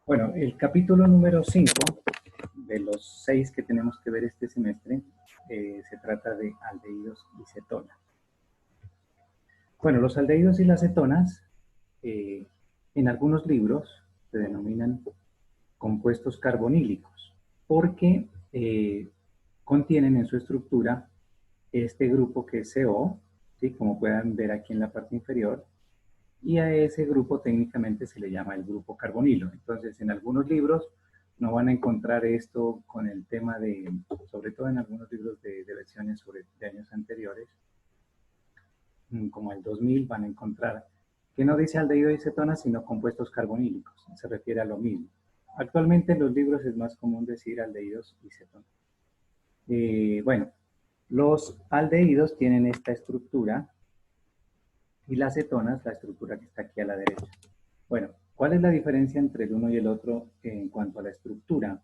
Bueno, el capítulo número 5 de los 6 que tenemos que ver este semestre se trata de aldehídos y cetonas. Bueno, los aldehídos y las cetonas en algunos libros se denominan compuestos carbonílicos porque contienen en su estructura este grupo que es CO, ¿sí? Como pueden ver aquí en la parte inferior, y a ese grupo técnicamente se le llama el grupo carbonilo. Entonces, en algunos libros no van a encontrar esto con el tema de, sobre todo en algunos libros de versiones de años anteriores, como el 2000, van a encontrar que no dice aldehído y cetona, sino compuestos carbonílicos. Se refiere a lo mismo. Actualmente en los libros es más común decir aldehídos y cetonas. Bueno, los aldehídos tienen esta estructura y las cetonas, la estructura que está aquí a la derecha. Bueno, ¿cuál es la diferencia entre el uno y el otro en cuanto a la estructura?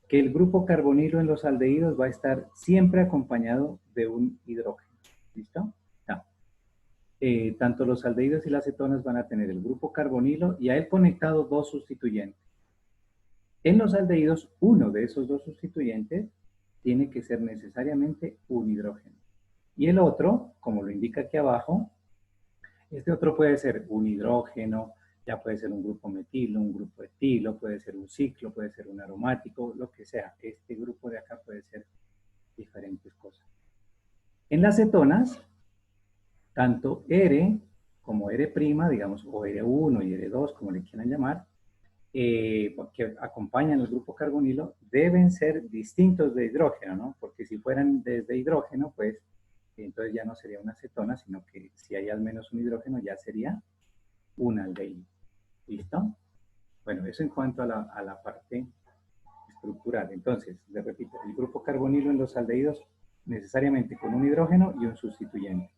Que el grupo carbonilo en los aldehídos va a estar siempre acompañado de un hidrógeno. ¿Listo? No. Tanto los aldehídos y las cetonas van a tener el grupo carbonilo y a él conectado dos sustituyentes. En los aldehídos, uno de esos dos sustituyentes tiene que ser necesariamente un hidrógeno. Y el otro, como lo indica aquí abajo, este otro puede ser un hidrógeno, ya puede ser un grupo metilo, un grupo etilo, puede ser un ciclo, puede ser un aromático, lo que sea. Este grupo de acá puede ser diferentes cosas. En las cetonas, tanto R como R', digamos, o R1 y R2, como le quieran llamar, que acompañan el grupo carbonilo, deben ser distintos de hidrógeno, ¿no? Porque si fueran desde hidrógeno, pues entonces ya no sería una cetona, sino que si hay al menos un hidrógeno ya sería un aldehído. ¿Listo? Bueno, eso en cuanto a la parte estructural. Entonces, les repito, el grupo carbonilo en los aldehídos necesariamente con un hidrógeno y un sustituyente.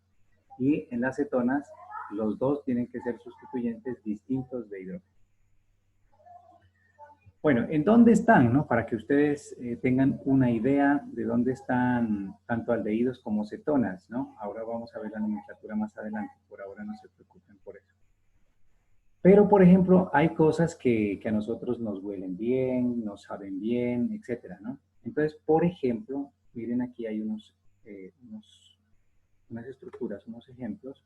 Y en las cetonas, los dos tienen que ser sustituyentes distintos de hidrógeno. Bueno, ¿en dónde están? ¿No? Para que ustedes tengan una idea de dónde están tanto aldehídos como cetonas, ¿no? Ahora vamos a ver la nomenclatura más adelante, por ahora no se preocupen por eso. Pero, por ejemplo, hay cosas que a nosotros nos huelen bien, nos saben bien, etcétera, ¿no? Entonces, por ejemplo, miren aquí hay unas estructuras, unos ejemplos.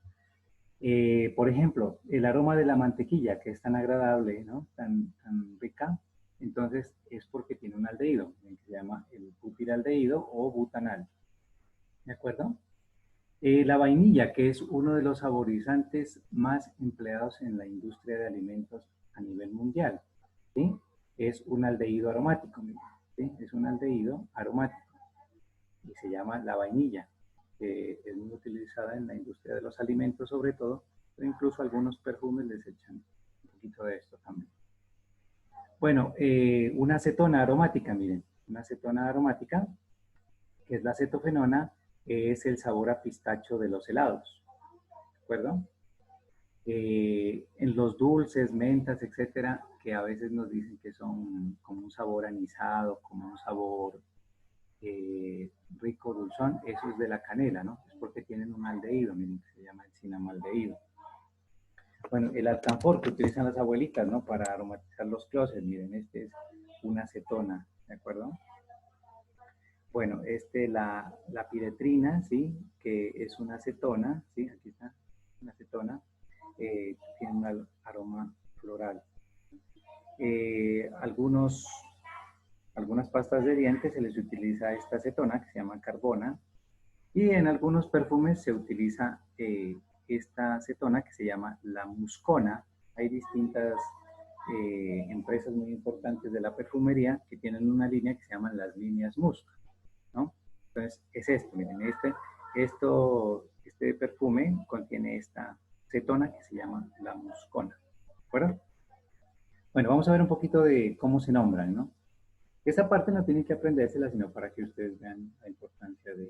Por ejemplo, el aroma de la mantequilla, que es tan agradable, ¿no? Tan rica, entonces es porque tiene un aldehído, que se llama el butiraldehído o butanal. ¿De acuerdo? La vainilla, que es uno de los saborizantes más empleados en la industria de alimentos a nivel mundial, ¿sí? Es un aldehído aromático, ¿sí? Es un aldehído aromático y se llama la vainilla, que es muy utilizada en la industria de los alimentos sobre todo, pero incluso algunos perfumes les echan un poquito de esto también. Bueno, una acetona aromática, miren, una acetona aromática, que es la acetofenona, es el sabor a pistacho de los helados, ¿de acuerdo? En los dulces, mentas, etcétera, que a veces nos dicen que son como un sabor anisado, como un sabor rico, dulzón, eso es de la canela, ¿no? Es porque tienen un aldehído, miren, que se llama el cinamaldehído. Bueno, el alcanfor que utilizan las abuelitas, ¿no? Para aromatizar los closets, miren, este es una acetona, ¿de acuerdo? Bueno, la piretrina, ¿sí? Que es una acetona, ¿sí? Aquí está, una acetona, tiene un aroma floral. Algunas pastas de dientes se les utiliza esta acetona que se llama carbona y en algunos perfumes se utiliza esta acetona que se llama la muscona. Hay distintas empresas muy importantes de la perfumería que tienen una línea que se llaman las líneas Musk, ¿no? Entonces es esto, miren, este perfume contiene esta acetona que se llama la muscona, ¿de acuerdo? Bueno, vamos a ver un poquito de cómo se nombran, ¿no? Esa parte no tienen que aprendérsela, sino para que ustedes vean la importancia de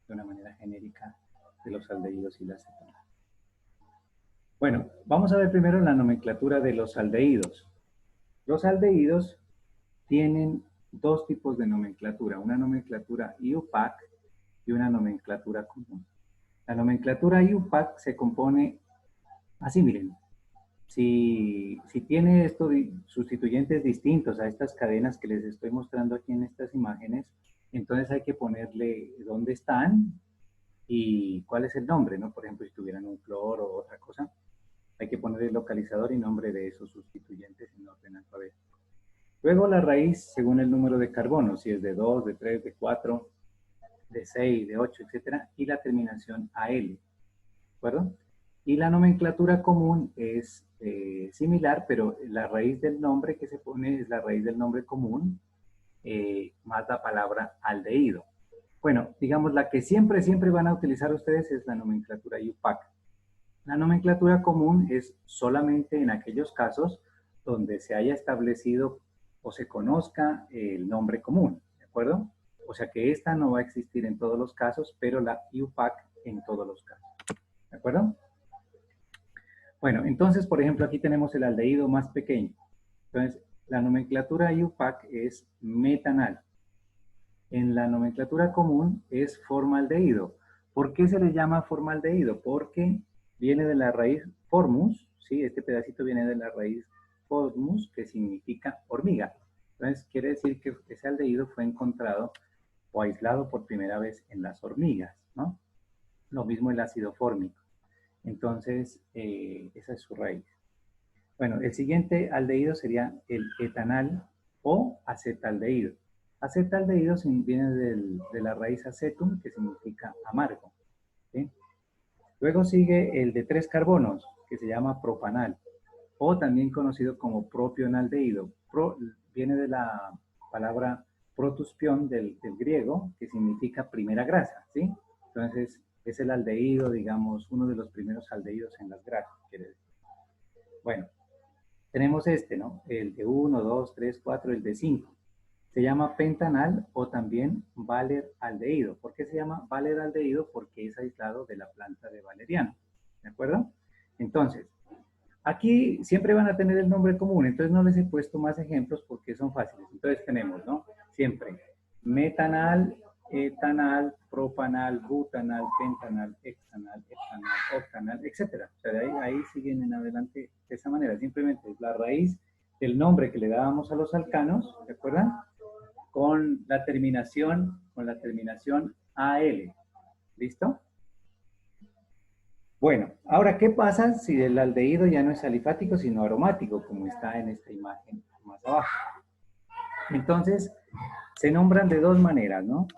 una manera genérica de los aldehídos y las cetonas. Bueno, vamos a ver primero la nomenclatura de los aldehídos. Los aldehídos tienen dos tipos de nomenclatura, una nomenclatura IUPAC y una nomenclatura común. La nomenclatura IUPAC se compone así, miren. si tiene sustituyentes distintos a estas cadenas que les estoy mostrando aquí en estas imágenes, entonces hay que ponerle dónde están y cuál es el nombre, ¿no? Por ejemplo, si tuvieran un cloro o otra cosa, hay que poner el localizador y nombre de esos sustituyentes en orden alfabético. Luego la raíz según el número de carbono, si es de 2, de 3, de 4, de 6, de 8, etcétera, y la terminación AL, ¿de acuerdo? Y la nomenclatura común es similar, pero la raíz del nombre que se pone es la raíz del nombre común más la palabra aldehído. Bueno, digamos, la que siempre van a utilizar ustedes es la nomenclatura IUPAC. La nomenclatura común es solamente en aquellos casos donde se haya establecido o se conozca el nombre común, ¿de acuerdo? O sea que esta no va a existir en todos los casos, pero la IUPAC en todos los casos, ¿de acuerdo? Bueno, entonces, por ejemplo, aquí tenemos el aldehído más pequeño. Entonces, la nomenclatura IUPAC es metanal. En la nomenclatura común es formaldehído. ¿Por qué se le llama formaldehído? Porque viene de la raíz formus, ¿sí? Este pedacito viene de la raíz formus, que significa hormiga. Entonces, quiere decir que ese aldehído fue encontrado o aislado por primera vez en las hormigas, ¿no? Lo mismo el ácido fórmico. Entonces, esa es su raíz. Bueno, el siguiente aldehído sería el etanal o acetaldehído. Acetaldehído viene de la raíz acetum, que significa amargo, ¿sí? Luego sigue el de 3 carbonos, que se llama propanal, o también conocido como propionaldehído. Viene de la palabra protuspión del griego, que significa primera grasa, ¿sí? Entonces, es el aldehído, digamos, uno de los primeros aldehídos en las grasas, quiere decir. Bueno, tenemos este, ¿no? El de 1, 2, 3, 4, el de 5. Se llama pentanal o también valeraldehído. ¿Por qué se llama valeraldehído? Porque es aislado de la planta de valeriano, ¿de acuerdo? Entonces, aquí siempre van a tener el nombre común, entonces no les he puesto más ejemplos porque son fáciles. Entonces tenemos, ¿no? Siempre metanal, etanal, propanal, butanal, pentanal, hexanal, heptanal, octanal, etc. O sea, de ahí siguen en adelante de esa manera. Simplemente es la raíz del nombre que le dábamos a los alcanos, ¿de acuerdo? Con la terminación AL. ¿Listo? Bueno, ahora, ¿qué pasa si el aldehído ya no es alifático, sino aromático, como está en esta imagen más abajo? Entonces, se nombran de dos maneras, ¿no?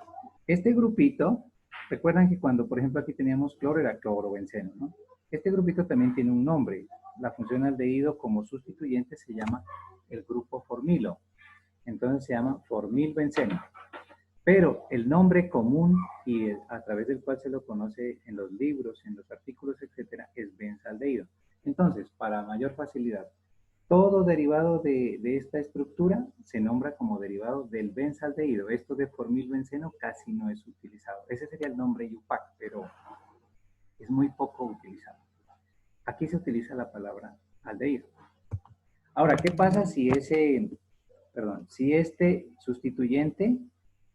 Este grupito, recuerdan que cuando, por ejemplo, aquí teníamos cloro, era clorobenceno, ¿no? Este grupito también tiene un nombre. La función aldehído como sustituyente se llama el grupo formilo. Entonces se llama formilbenceno. Pero el nombre común y a través del cual se lo conoce en los libros, en los artículos, etcétera, es benzaldehído. Entonces, para mayor facilidad, todo derivado de esta estructura se nombra como derivado del benzaldehído. Esto de formilbenceno casi no es utilizado. Ese sería el nombre IUPAC, pero es muy poco utilizado. Aquí se utiliza la palabra aldehído. Ahora, ¿qué pasa si si este sustituyente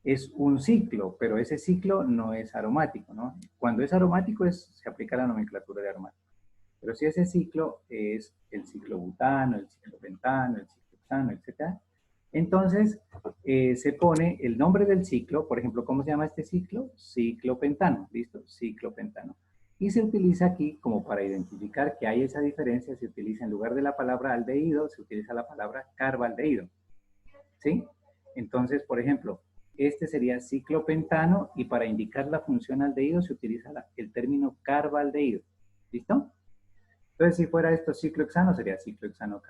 es un ciclo, pero ese ciclo no es aromático, ¿no? Cuando es aromático se aplica la nomenclatura de aromático. Pero si ese ciclo es el ciclo butano, el ciclo pentano, el ciclo hexano, etc., entonces se pone el nombre del ciclo, por ejemplo, ¿cómo se llama este ciclo? Ciclo pentano, ¿listo? Ciclo pentano. Y se utiliza aquí como para identificar que hay esa diferencia, se utiliza en lugar de la palabra aldehído, se utiliza la palabra carbaldehído, ¿sí? Entonces, por ejemplo, este sería ciclopentano y para indicar la función aldehído se utiliza el término carbaldehído, ¿listo? Entonces, si fuera esto ciclohexano, sería ciclohexano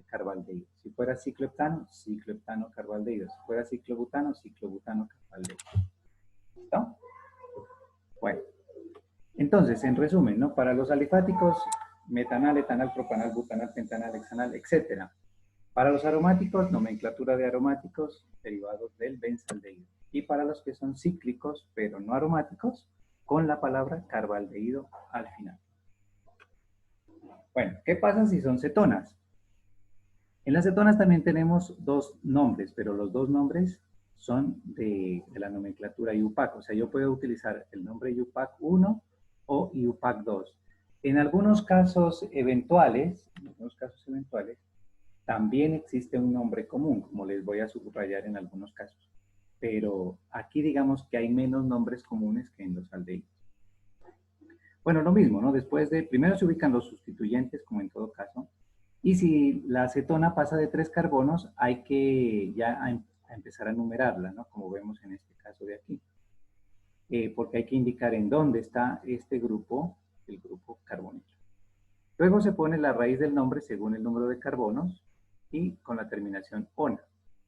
carbaldehído. Si fuera cicloheptano, cicloheptano carbaldehído. Si fuera ciclobutano, ciclobutano carbaldehído. ¿Listo? Bueno, entonces, en resumen, ¿no? Para los alifáticos, metanal, etanal, propanal, butanal, pentanal, hexanal, etc. Para los aromáticos, nomenclatura de aromáticos derivados del benzaldehído. Y para los que son cíclicos, pero no aromáticos, con la palabra carbaldehído al final. Bueno, ¿qué pasa si son cetonas? En las cetonas también tenemos dos nombres, pero los dos nombres son de la nomenclatura IUPAC. O sea, yo puedo utilizar el nombre IUPAC 1 o IUPAC 2. En algunos casos eventuales, también existe un nombre común, como les voy a subrayar en algunos casos. Pero aquí digamos que hay menos nombres comunes que en los aldehídos. Bueno, lo mismo, ¿no? Primero se ubican los sustituyentes, como en todo caso, y si la acetona pasa de 3 carbonos, hay que ya a empezar a numerarla, ¿no? Como vemos en este caso de aquí. Porque hay que indicar en dónde está este grupo, el grupo carbonilo. Luego se pone la raíz del nombre según el número de carbonos y con la terminación ona.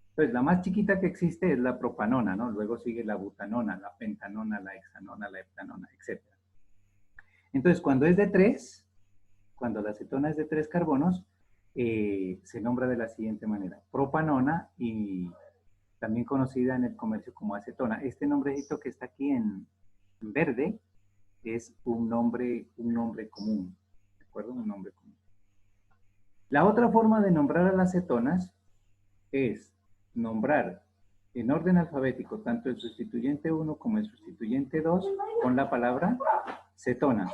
Entonces, la más chiquita que existe es la propanona, ¿no? Luego sigue la butanona, la pentanona, la hexanona, la heptanona, etc. Entonces, cuando es de 3, cuando la acetona es de 3 carbonos, se nombra de la siguiente manera. Propanona y también conocida en el comercio como acetona. Este nombrecito que está aquí en verde es un nombre común, ¿de acuerdo? Un nombre común. La otra forma de nombrar a las cetonas es nombrar en orden alfabético tanto el sustituyente 1 como el sustituyente 2 con la palabra cetona.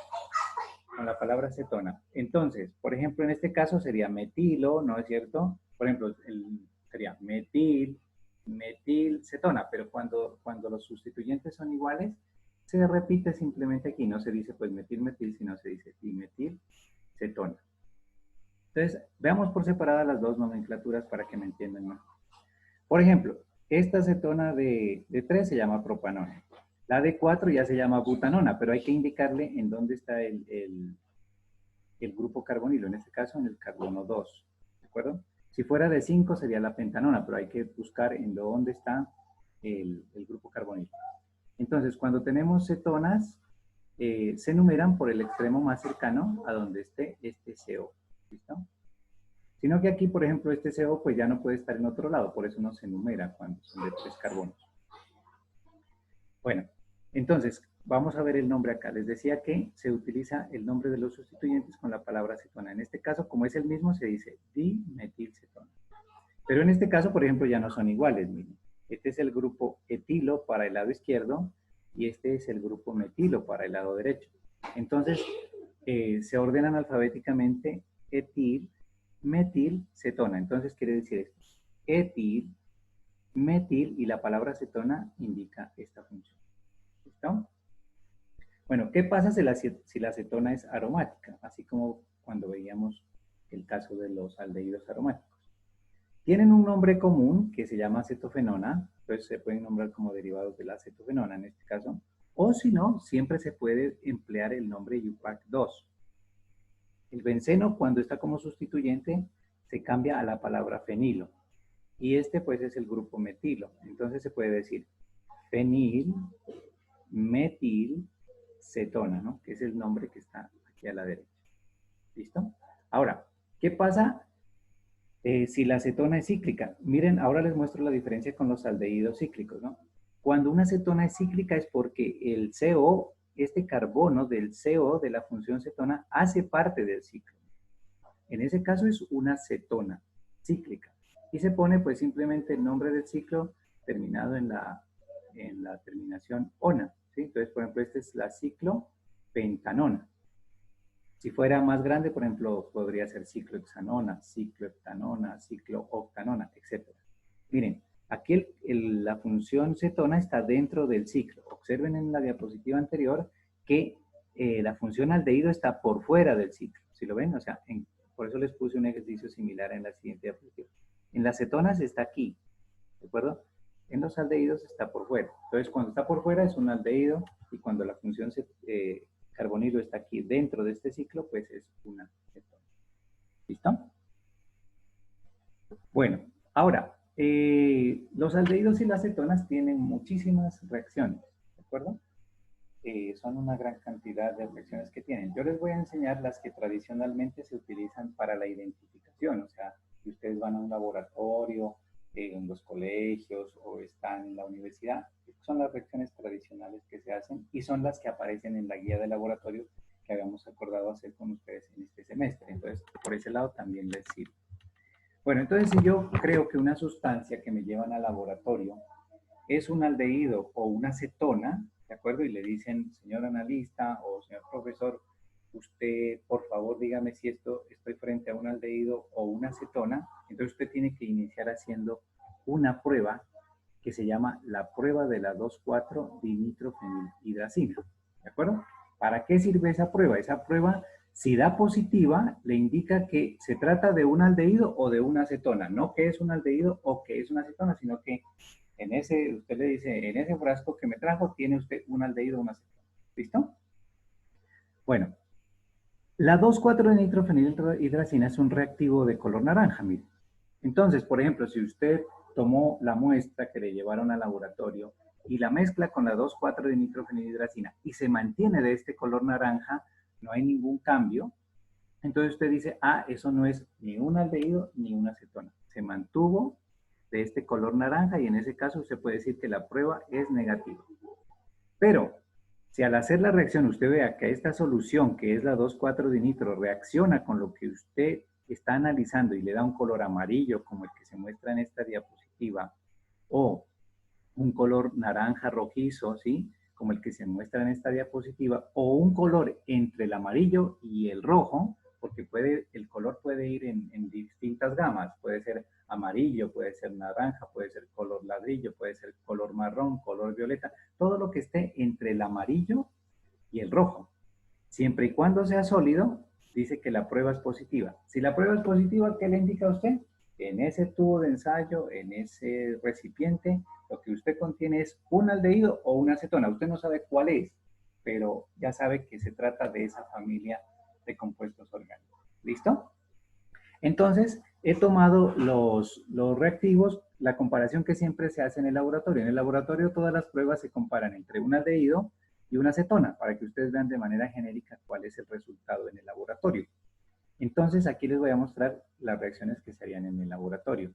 Con la palabra cetona. Entonces, por ejemplo, en este caso sería metilo, ¿no es cierto? Por ejemplo, sería metil cetona, pero cuando los sustituyentes son iguales, se repite simplemente aquí, no se dice pues metil, sino se dice dimetil cetona. Entonces, veamos por separada las dos nomenclaturas para que me entiendan mejor. Por ejemplo, esta cetona de 3 se llama propanona. La de 4 ya se llama butanona, pero hay que indicarle en dónde está el grupo carbonilo, en este caso en el carbono 2, ¿de acuerdo? Si fuera de 5 sería la pentanona, pero hay que buscar en dónde está el grupo carbonilo. Entonces, cuando tenemos cetonas, se numeran por el extremo más cercano a donde esté este CO, ¿listo? Sino que aquí, por ejemplo, este CO pues ya no puede estar en otro lado, por eso no se numera cuando son de 3 carbonos. Bueno, entonces, vamos a ver el nombre acá. Les decía que se utiliza el nombre de los sustituyentes con la palabra cetona. En este caso, como es el mismo, se dice dimetilcetona. Pero en este caso, por ejemplo, ya no son iguales, miren. Este es el grupo etilo para el lado izquierdo y este es el grupo metilo para el lado derecho. Entonces, se ordenan alfabéticamente etil, metil, cetona. Entonces, quiere decir esto. Etil, metil y la palabra cetona indica esta función. ¿Listo? Bueno, ¿qué pasa si la acetona es aromática? Así como cuando veíamos el caso de los aldehídos aromáticos. Tienen un nombre común que se llama acetofenona, entonces se pueden nombrar como derivados de la acetofenona en este caso, o si no, siempre se puede emplear el nombre UPAC2. El benceno, cuando está como sustituyente, se cambia a la palabra fenilo, y este pues es el grupo metilo, entonces se puede decir fenil, metil, cetona, ¿no? Que es el nombre que está aquí a la derecha. ¿Listo? Ahora, ¿qué pasa si la acetona es cíclica? Miren, ahora les muestro la diferencia con los aldehídos cíclicos, ¿no? Cuando una acetona es cíclica es porque el CO, este carbono del CO de la función cetona, hace parte del ciclo. En ese caso es una cetona cíclica. Y se pone pues simplemente el nombre del ciclo terminado en la terminación ona. ¿Sí? Entonces, por ejemplo, esta es la ciclopentanona. Si fuera más grande, por ejemplo, podría ser ciclohexanona, cicloheptanona, ciclooctanona, etc. Miren, aquí la función cetona está dentro del ciclo. Observen en la diapositiva anterior que la función aldehído está por fuera del ciclo. ¿Sí lo ven? O sea, por eso les puse un ejercicio similar en la siguiente diapositiva. En las cetonas está aquí, ¿de acuerdo? En los aldehídos está por fuera. Entonces, cuando está por fuera es un aldehído y cuando la función carbonilo está aquí dentro de este ciclo, pues es una cetona. ¿Listo? Bueno, ahora, los aldehídos y las cetonas tienen muchísimas reacciones, ¿de acuerdo? Son una gran cantidad de reacciones que tienen. Yo les voy a enseñar las que tradicionalmente se utilizan para la identificación, o sea, si ustedes van a un laboratorio, en los colegios o están en la universidad, son las reacciones tradicionales que se hacen y son las que aparecen en la guía de laboratorio que habíamos acordado hacer con ustedes en este semestre. Entonces, por ese lado también les sirve. Bueno, entonces si yo creo que una sustancia que me llevan al laboratorio es un aldehído o una cetona, ¿de acuerdo? Y le dicen, señor analista o señor profesor, usted, por favor, dígame si estoy frente a un aldehído o una acetona. Entonces usted tiene que iniciar haciendo una prueba que se llama la prueba de la 2,4-dinitrofenilhidracina. ¿De acuerdo? ¿Para qué sirve esa prueba? Esa prueba, si da positiva, le indica que se trata de un aldehído o de una acetona. No que es un aldehído o que es una acetona, sino que usted le dice, en ese frasco que me trajo, tiene usted un aldehído o una acetona. ¿Listo? Bueno, la 2,4-dinitrofenilhidracina es un reactivo de color naranja, mire. Entonces, por ejemplo, si usted tomó la muestra que le llevaron al laboratorio y la mezcla con la 2,4-dinitrofenilhidracina y se mantiene de este color naranja, no hay ningún cambio, entonces usted dice, ah, eso no es ni un aldehído ni una acetona. Se mantuvo de este color naranja y en ese caso usted puede decir que la prueba es negativa. Pero si al hacer la reacción usted vea que esta solución, que es la 2,4-dinitro, reacciona con lo que usted está analizando y le da un color amarillo como el que se muestra en esta diapositiva, o un color naranja rojizo, ¿sí? Como el que se muestra en esta diapositiva, o un color entre el amarillo y el rojo, porque el color puede ir en distintas gamas, puede ser amarillo, puede ser naranja, puede ser color ladrillo, puede ser color marrón, color violeta, todo lo que esté entre el amarillo y el rojo. Siempre y cuando sea sólido, dice que la prueba es positiva. Si la prueba es positiva, ¿qué le indica a usted? En ese tubo de ensayo, en ese recipiente, lo que usted contiene es un aldehído o una acetona. Usted no sabe cuál es, pero ya sabe que se trata de esa familia de compuestos orgánicos. ¿Listo? Entonces, he tomado los reactivos, la comparación que siempre se hace en el laboratorio. En el laboratorio todas las pruebas se comparan entre un aldehído y una acetona, para que ustedes vean de manera genérica cuál es el resultado en el laboratorio. Entonces, aquí les voy a mostrar las reacciones que se harían en el laboratorio.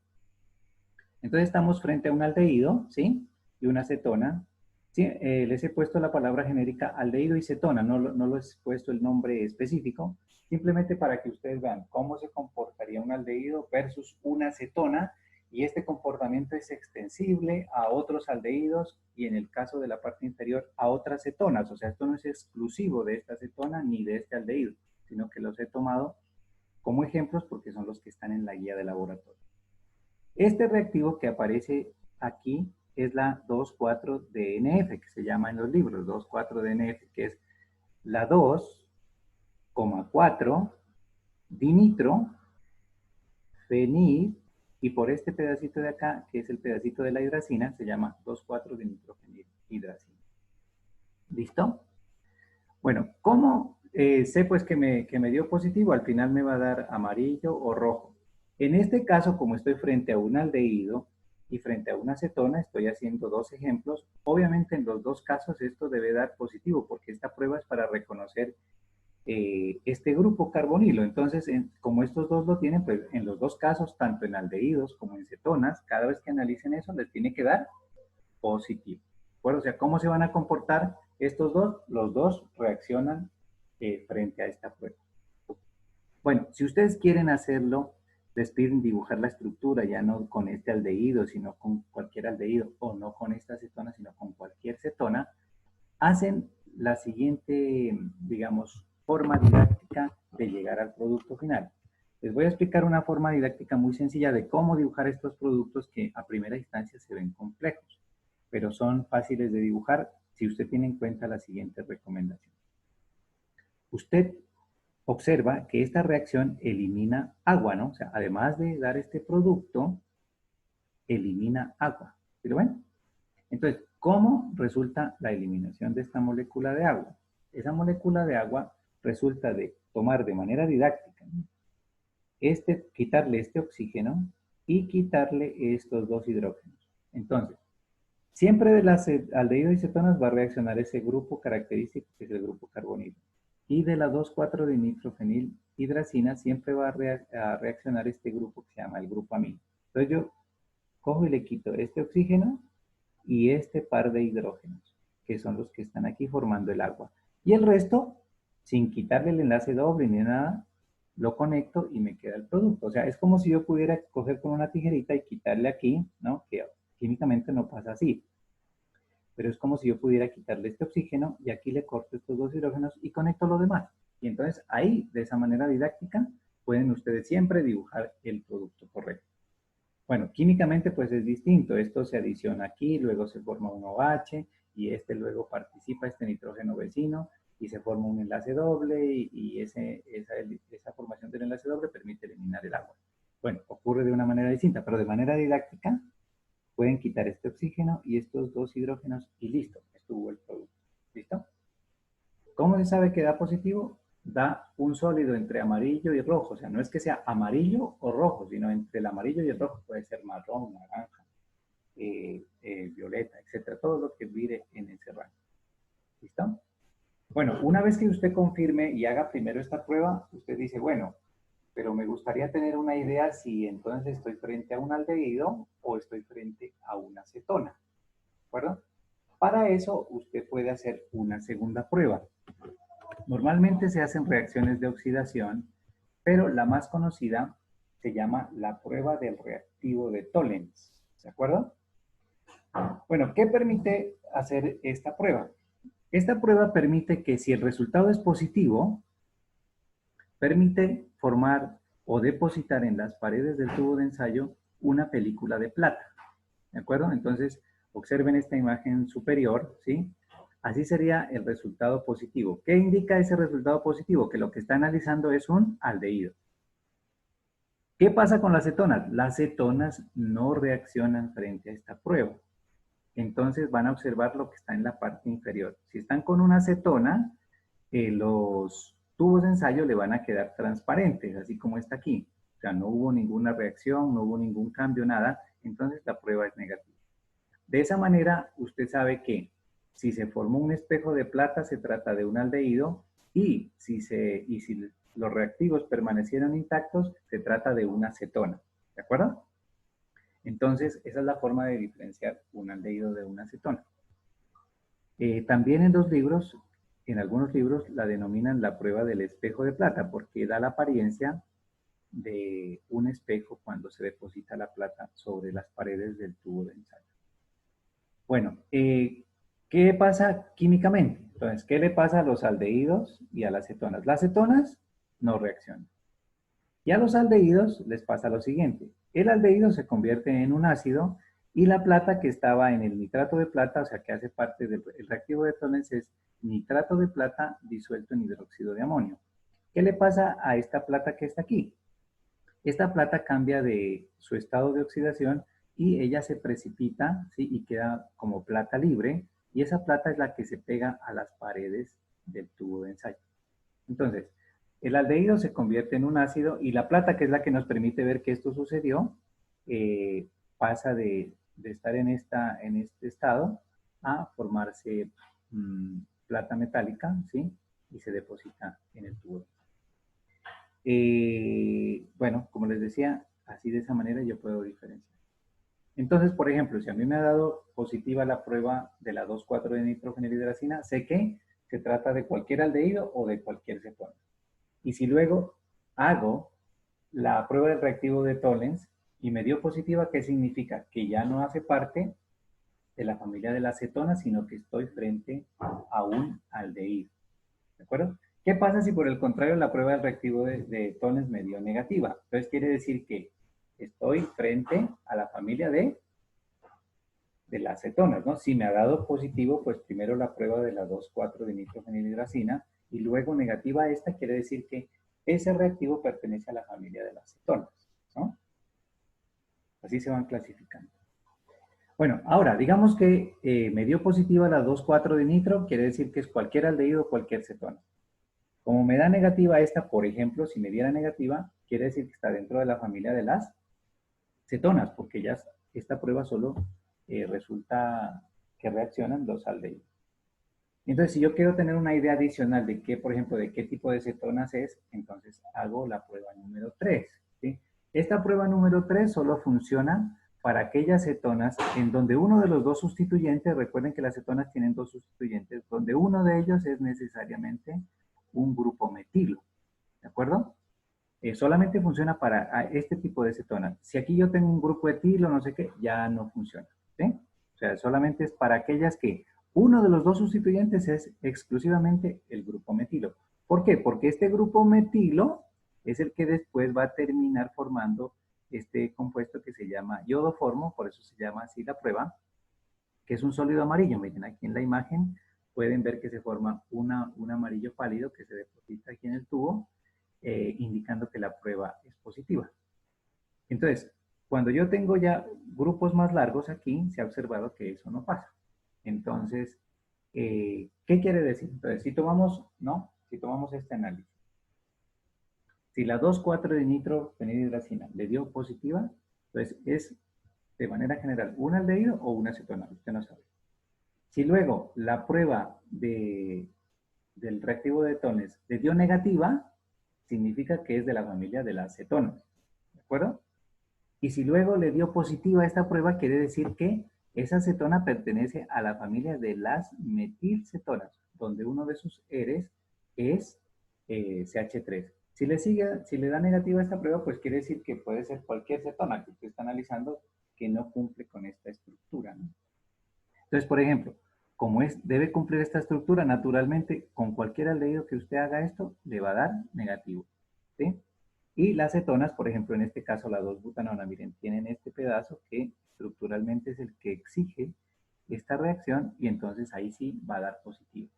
Entonces, estamos frente a un aldehído, ¿sí? Y una acetona. Sí, les he puesto la palabra genérica aldehído y cetona, no les he puesto el nombre específico, simplemente para que ustedes vean cómo se comportaría un aldehído versus una acetona, y este comportamiento es extensible a otros aldehídos y en el caso de la parte inferior a otras cetonas. O sea, esto no es exclusivo de esta acetona ni de este aldehído, sino que los he tomado como ejemplos porque son los que están en la guía de laboratorio. Este reactivo que aparece aquí es la 2,4-DNF, que se llama en los libros 2,4-DNF, que es la 2,4-dinitro, fenil, y por este pedacito de acá, que es el pedacito de la hidracina, se llama 2,4-dinitrofenilhidracina. ¿Listo? Bueno, ¿cómo sé pues que me dio positivo? Al final me va a dar amarillo o rojo. En este caso, como estoy frente a un aldehído y frente a una acetona, estoy haciendo dos ejemplos. Obviamente en los dos casos esto debe dar positivo porque esta prueba es para reconocer este grupo carbonilo. Entonces, como estos dos lo tienen, pues en los dos casos, tanto en aldehídos como en cetonas, cada vez que analicen eso les tiene que dar positivo. Bueno, o sea, ¿cómo se van a comportar estos dos? Los dos reaccionan frente a esta prueba. Bueno, si ustedes quieren hacerlo, les piden dibujar la estructura, ya no con este aldehído, sino con cualquier aldehído, o no con esta cetona, sino con cualquier cetona, hacen la siguiente, digamos, forma didáctica de llegar al producto final. Les voy a explicar una forma didáctica muy sencilla de cómo dibujar estos productos que a primera instancia se ven complejos, pero son fáciles de dibujar si usted tiene en cuenta la siguiente recomendación. Usted observa que esta reacción elimina agua, ¿no? O sea, además de dar este producto, elimina agua. ¿Sí lo ven? Entonces, ¿cómo resulta la eliminación de esta molécula de agua? Esa molécula de agua resulta de tomar de manera didáctica, ¿no? Quitarle este oxígeno y quitarle estos dos hidrógenos. Entonces, siempre de las aldehídos y cetonas va a reaccionar ese grupo característico que es el grupo carbonilo. Y de la 2,4-dinitrofenilhidracina siempre va a reaccionar este grupo que se llama el grupo amino. Entonces yo cojo y le quito este oxígeno y este par de hidrógenos, que son los que están aquí formando el agua. Y el resto, sin quitarle el enlace doble ni nada, lo conecto y me queda el producto. O sea, es como si yo pudiera coger con una tijerita y quitarle aquí, ¿no? Que químicamente no pasa así. Pero es como si yo pudiera quitarle este oxígeno y aquí le corto estos dos hidrógenos y conecto lo demás. Y entonces ahí, de esa manera didáctica, pueden ustedes siempre dibujar el producto correcto. Bueno, químicamente pues es distinto. Esto se adiciona aquí, luego se forma un OH y este luego participa, este nitrógeno vecino, y se forma un enlace doble y esa formación del enlace doble permite eliminar el agua. Bueno, ocurre de una manera distinta, pero de manera didáctica pueden quitar este oxígeno y estos dos hidrógenos y listo, estuvo el producto. ¿Listo? ¿Cómo se sabe que da positivo? Da un sólido entre amarillo y rojo. O sea, no es que sea amarillo o rojo, sino entre el amarillo y el rojo. Puede ser marrón, naranja, violeta, etcétera. Todo lo que vire en ese rango. ¿Listo? Bueno, una vez que usted confirme y haga primero esta prueba, usted dice, bueno, pero me gustaría tener una idea si entonces estoy frente a un aldehído o estoy frente a una acetona. ¿De acuerdo? Para eso, usted puede hacer una segunda prueba. Normalmente se hacen reacciones de oxidación, pero la más conocida se llama la prueba del reactivo de Tollens. ¿De acuerdo? Bueno, ¿qué permite hacer esta prueba? Esta prueba permite que si el resultado es positivo, permite formar o depositar en las paredes del tubo de ensayo una película de plata. ¿De acuerdo? Entonces, observen esta imagen superior, ¿sí? Así sería el resultado positivo. ¿Qué indica ese resultado positivo? Que lo que está analizando es un aldehído. ¿Qué pasa con las cetonas? Las cetonas no reaccionan frente a esta prueba. Entonces van a observar lo que está en la parte inferior. Si están con una acetona, los tubos de ensayo le van a quedar transparentes, así como está aquí. O sea, no hubo ninguna reacción, no hubo ningún cambio, nada. Entonces la prueba es negativa. De esa manera, usted sabe que si se formó un espejo de plata, se trata de un aldehído, y si los reactivos permanecieron intactos, se trata de una acetona. ¿De acuerdo? Entonces, esa es la forma de diferenciar un aldehído de una acetona. También en algunos libros, la denominan la prueba del espejo de plata, porque da la apariencia de un espejo cuando se deposita la plata sobre las paredes del tubo de ensayo. Bueno, ¿qué pasa químicamente? Entonces, ¿qué le pasa a los aldehídos y a las cetonas? Las cetonas no reaccionan. Y a los aldehídos les pasa lo siguiente. El aldehído se convierte en un ácido y la plata que estaba en el nitrato de plata, o sea, que hace parte del reactivo de Tollens, es nitrato de plata disuelto en hidróxido de amonio. ¿Qué le pasa a esta plata que está aquí? Esta plata cambia de su estado de oxidación y ella se precipita, ¿sí? Y queda como plata libre, y esa plata es la que se pega a las paredes del tubo de ensayo. Entonces, el aldehído se convierte en un ácido y la plata, que es la que nos permite ver que esto sucedió, pasa de estar en este estado a formarse plata metálica, ¿sí? Y se deposita en el tubo. Bueno, como les decía, así de esa manera yo puedo diferenciar. Entonces, por ejemplo, si a mí me ha dado positiva la prueba de la 2,4 de nitrogenilohidracina, sé que se trata de cualquier aldehído o de cualquier cetona. Y si luego hago la prueba del reactivo de Tollens y me dio positiva, ¿qué significa? Que ya no hace parte de la familia de las cetonas, sino que estoy frente a un aldehído. ¿De acuerdo? ¿Qué pasa si por el contrario la prueba del reactivo de Tollens me dio negativa? Entonces quiere decir que estoy frente a la familia de las cetonas, ¿no? Si me ha dado positivo, pues primero la prueba de la 2,4 de nitrogenilohidracina y luego negativa esta, quiere decir que ese reactivo pertenece a la familia de las cetonas, ¿no? Así se van clasificando. Bueno, ahora, digamos que me dio positiva la 2,4 de nitro, quiere decir que es cualquier aldehído o cualquier cetona. Como me da negativa esta, por ejemplo, si me diera negativa, quiere decir que está dentro de la familia de las cetonas, porque ya esta prueba solo resulta que reaccionan los aldehídos. Entonces, si yo quiero tener una idea adicional de qué, por ejemplo, de qué tipo de cetonas es, entonces hago la prueba número 3. ¿Sí? Esta prueba número 3 solo funciona para aquellas cetonas en donde uno de los dos sustituyentes, recuerden que las cetonas tienen dos sustituyentes, donde uno de ellos es necesariamente un grupo metilo. ¿De acuerdo? Solamente funciona para este tipo de cetonas. Si aquí yo tengo un grupo etilo, no sé qué, ya no funciona. ¿Sí? O sea, solamente es para aquellas que uno de los dos sustituyentes es exclusivamente el grupo metilo. ¿Por qué? Porque este grupo metilo es el que después va a terminar formando este compuesto que se llama iodoformo, por eso se llama así la prueba, que es un sólido amarillo. Miren, aquí en la imagen pueden ver que se forma un amarillo pálido que se deposita aquí en el tubo, indicando que la prueba es positiva. Entonces, cuando yo tengo ya grupos más largos aquí, se ha observado que eso no pasa. Entonces, ¿qué quiere decir? Entonces, si tomamos, ¿no? Si tomamos este análisis, si la 2,4 de nitrofenididracina le dio positiva, pues es de manera general un aldehído o una acetona, usted no sabe. Si luego la prueba del reactivo de Tones le dio negativa, significa que es de la familia de las cetonas, ¿de acuerdo? Y si luego le dio positiva a esta prueba, quiere decir que esa cetona pertenece a la familia de las metilcetonas, donde uno de sus eres es CH3. Si le da negativa a esta prueba, pues quiere decir que puede ser cualquier cetona que usted está analizando que no cumple con esta estructura, ¿no? Entonces, por ejemplo, como debe cumplir esta estructura, naturalmente, con cualquier aldehído que usted haga esto, le va a dar negativo, ¿sí? Y las cetonas, por ejemplo, en este caso la 2-butanona, miren, tienen este pedazo que estructuralmente es el que exige esta reacción y entonces ahí sí va a dar positivo.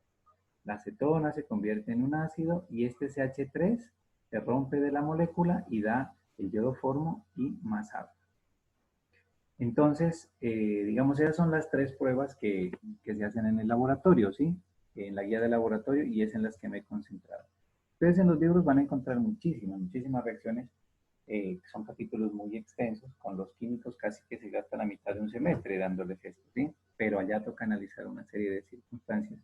La acetona se convierte en un ácido y este CH3 se rompe de la molécula y da el iodoformo y más agua. Entonces, digamos, esas son las tres pruebas que se hacen en el laboratorio, ¿sí? En la guía de laboratorio y es en las que me he concentrado. Ustedes en los libros van a encontrar muchísimas reacciones. Son capítulos muy extensos, con los químicos casi que se gasta la mitad de un semestre dándoles esto, ¿sí? Pero allá toca analizar una serie de circunstancias,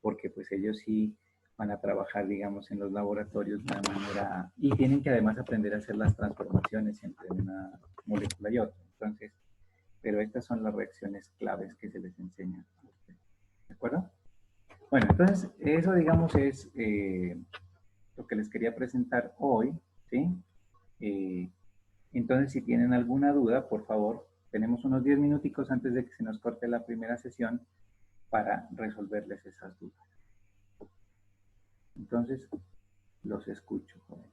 porque pues ellos sí van a trabajar, digamos, en los laboratorios de una manera, y tienen que además aprender a hacer las transformaciones entre una molécula y otra. Entonces, pero estas son las reacciones claves que se les enseña a ustedes, ¿de acuerdo? Bueno, entonces, eso, digamos, es lo que les quería presentar hoy, ¿sí? Eh, entonces, si tienen alguna duda, por favor, tenemos unos 10 minuticos antes de que se nos corte la primera sesión para resolverles esas dudas. Entonces, los escucho, joven.